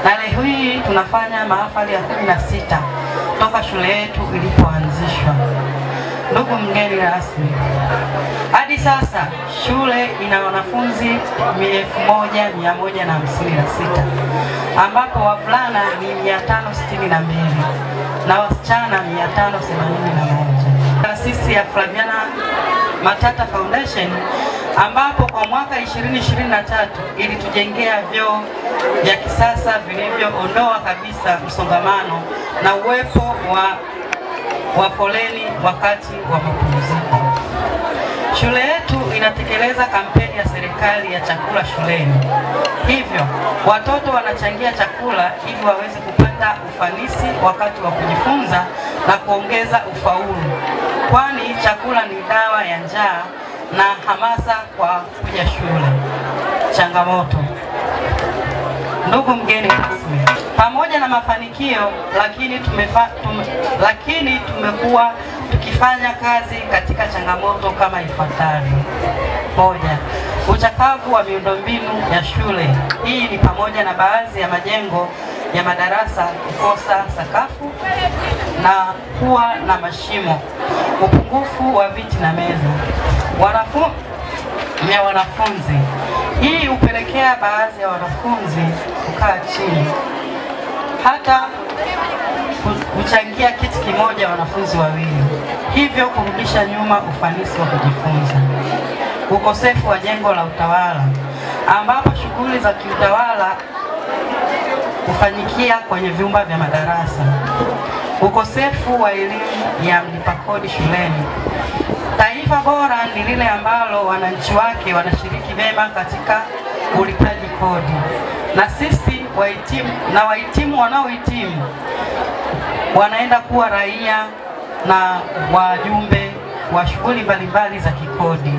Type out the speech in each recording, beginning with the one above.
na leo hii tunafanya mahafali ya 16 toka shule yetu ilipoanzishwa. Ndugu mgeni rasmi, hadi sasa shule ina wanafunzi 1156 ambapo wavulana ni 562 na wasichana 581. Taasisi ya Flaviana Matata Foundation ambapo kwa mwaka 2023 ilitujengea vyoo vya kisasa vilivyoondoa kabisa msongamano na uwepo wa foleni wakati wa mapumziko. Shule yetu inatekeleza kampeni ya serikali ya chakula shuleni. Hivyo, watoto wanachangia chakula ili waweze kupata ufanisi wakati wa kujifunza na kuongeza ufaulu. Kwani chakula ni dawa ya njaa na hamasa kwa kuja shule. Changamoto. Ndugu mgeni rasmi, pamoja na mafanikio lakini tumekuwa tukifanya kazi katika changamoto kama ifuatavyo. Moja, uchakavu wa miundombinu ya shule. Hii ni pamoja na baadhi ya majengo ya madarasa kukosa sakafu na kuwa na mashimo, upungufu wa viti na meza, wanafunzi. Hii hupelekea baadhi ya wanafunzi kukaa chini, hata kuchangia kiti kimoja wanafunzi wawili, hivyo kurudisha nyuma ufanisi wa kujifunza. Ukosefu wa jengo la utawala ambapo shughuli za kiutawala hufanyikia kwenye vyumba vya madarasa. Ukosefu wa elimu ya mlipa kodi shuleni. Taifa bora ni lile ambalo wananchi wake wanashiriki vyema katika ulipaji kodi, na sisi wahitimu wanaohitimu wanaenda kuwa raia na wajumbe wa shughuli mbalimbali za kikodi.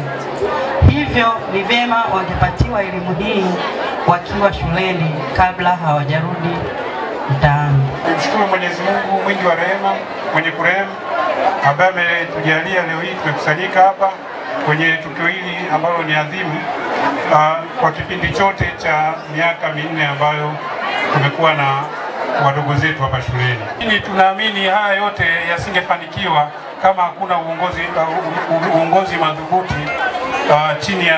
Hivyo ni vyema wangepatiwa elimu hii wakiwa shuleni kabla hawajarudi mtaani. Nimshukuru Mwenyezi Mungu mwingi wa rehema, mwenye kurehemu, ambaye ametujalia leo hii tumekusanyika hapa kwenye tukio hili ambalo ni adhimu kwa kipindi chote cha miaka 4 ambayo tumekuwa na wadogo zetu hapa shuleni. Tunaamini haya yote yasingefanikiwa kama hakuna uongozi madhubuti chini ya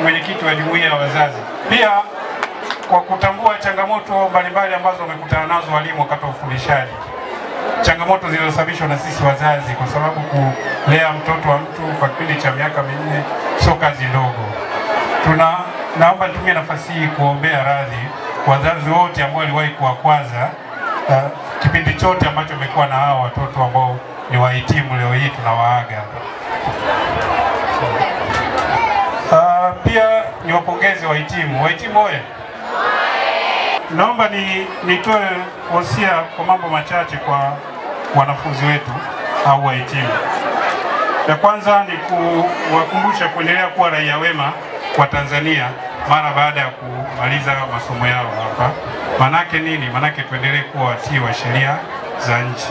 mwenyekiti wa jumuiya ya wazazi. Pia kwa kutambua changamoto mbalimbali ambazo wamekutana nazo walimu wakati wa ufundishaji. Changamoto zilizosababishwa na sisi wazazi, kwa sababu kulea mtoto wa mtu kwa kipindi cha miaka 4 sio kazi ndogo. Naomba nitumie nafasi hii kuombea radhi wazazi wote ambao waliwahi kuwakwaza kipindi chote ambacho wamekuwa na hao watoto ambao ni wahitimu. Leo hii tunawaaga. Pia niwapongeze wahitimu. Wahitimu oye! Naomba nitoe wosia kwa mambo machache kwa wanafunzi wetu au wahitimu. Ya kwanza ni kuwakumbusha kuendelea kuwa raia wema kwa Tanzania mara baada ya kumaliza masomo yao hapa. Manake nini? Manake tuendelee kuwa watii wa sheria za nchi.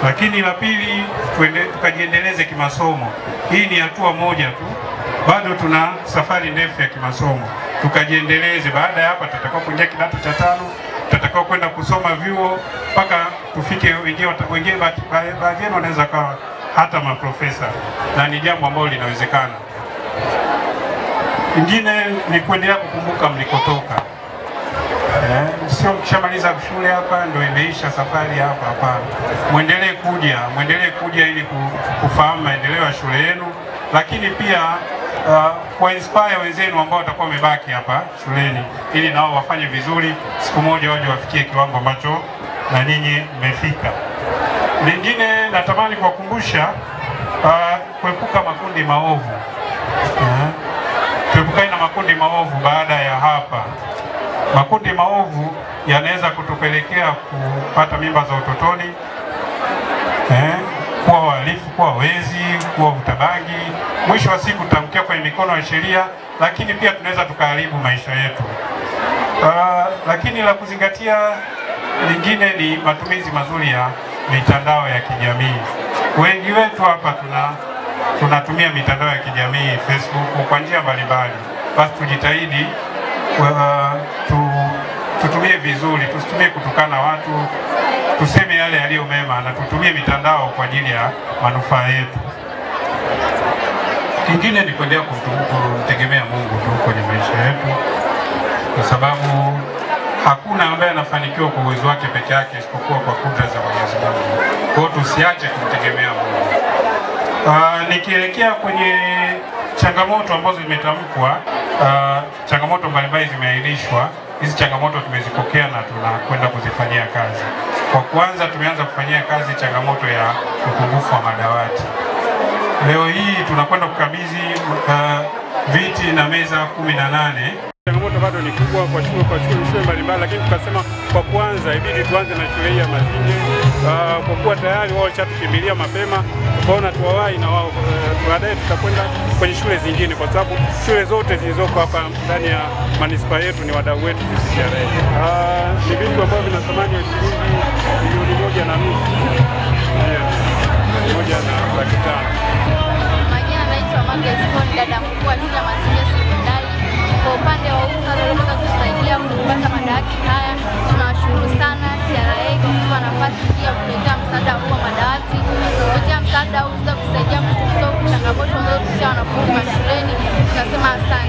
Lakini la pili, tukajiendeleze kimasomo. Hii ni hatua moja tu. Bado tuna safari ndefu ya kimasomo. Tukajiendeleze. Baada ya hapa tutakao kuingia kidato cha 5, tutakao kwenda kusoma vyuo mpaka tufike wengine baadhi yenu wanaweza kawa hata maprofesa, na ni jambo ambalo linawezekana. Ingine ni kuendelea kukumbuka mlikotoka. Sio mkishamaliza shule hapa ndio imeisha safari hapa, hapana. Muendelee kuja ili kufahamu maendeleo ya shule yenu, lakini pia kwa inspire wenzenu ambao watakuwa wamebaki hapa shuleni ili nao wafanye vizuri, siku moja waje wafikie kiwango ambacho na nyinyi mmefika. Lingine natamani kuwakumbusha kuepuka makundi maovu. Tuepukane na makundi maovu baada ya hapa. Makundi maovu yanaweza kutupelekea kupata mimba za utotoni, kuwa wahalifu, kuwa wezi, kuwa utabangi. Mwisho wa siku tutamkia kwenye mikono ya sheria, lakini pia tunaweza tukaharibu maisha yetu. Lakini la kuzingatia lingine ni matumizi mazuri ya mitandao ya kijamii. Wengi wetu hapa tunatumia mitandao ya kijamii, Facebook, kwa njia mbalimbali. Basi tujitahidi tutumie vizuri, tusitumie kutukana watu, tuseme yale yaliyo mema na tutumie mitandao kwa ajili ya manufaa yetu. Kingine ni kuendelea kumtegemea Mungu tu kwenye maisha yetu, kwa sababu hakuna ambaye anafanikiwa kwa uwezo wake peke yake isipokuwa kwa kudra za Mwenyezi Mungu. Kwa hiyo tusiache kumtegemea Mungu. Nikielekea kwenye changamoto ambazo zimetamkwa, changamoto mbalimbali zimeainishwa. Hizi changamoto tumezipokea na tunakwenda kuzifanyia kazi. Kwa kwanza tumeanza kufanyia kazi changamoto ya upungufu wa madawati. Leo hii tunakwenda kukabidhi viti na meza 18. Changamoto bado ni kubwa kwa shule mbalimbali, lakini tukasema kwa kwanza ibidi tuanze na shule hii ya Mazinge, kwa kuwa tayari wao walishatukimbilia mapema, tukaona tuwawahi na wao, baadaye tutakwenda kwenye shule zingine, kwa sababu shule zote zilizoko hapa ndani ya manispaa yetu ni wadau wetu sisi TRA. Ni vitu ambavyo vina thamani ya shilingi milioni 1.5, Majina naitwa Mageston, dada mkuu wa shule ya Mazinge Sekondari. Kwa upande wa USARA waliweza kusaidia kupata madawati haya. Tunawashukuru sana TRA kwa kutupa nafasi hii ya kuletea msaada huu wa madawati. Kupitia msaada huu tutaweza kusaidia kutoa changamoto wanazopitia wanafunzi mashuleni. Tunasema asante.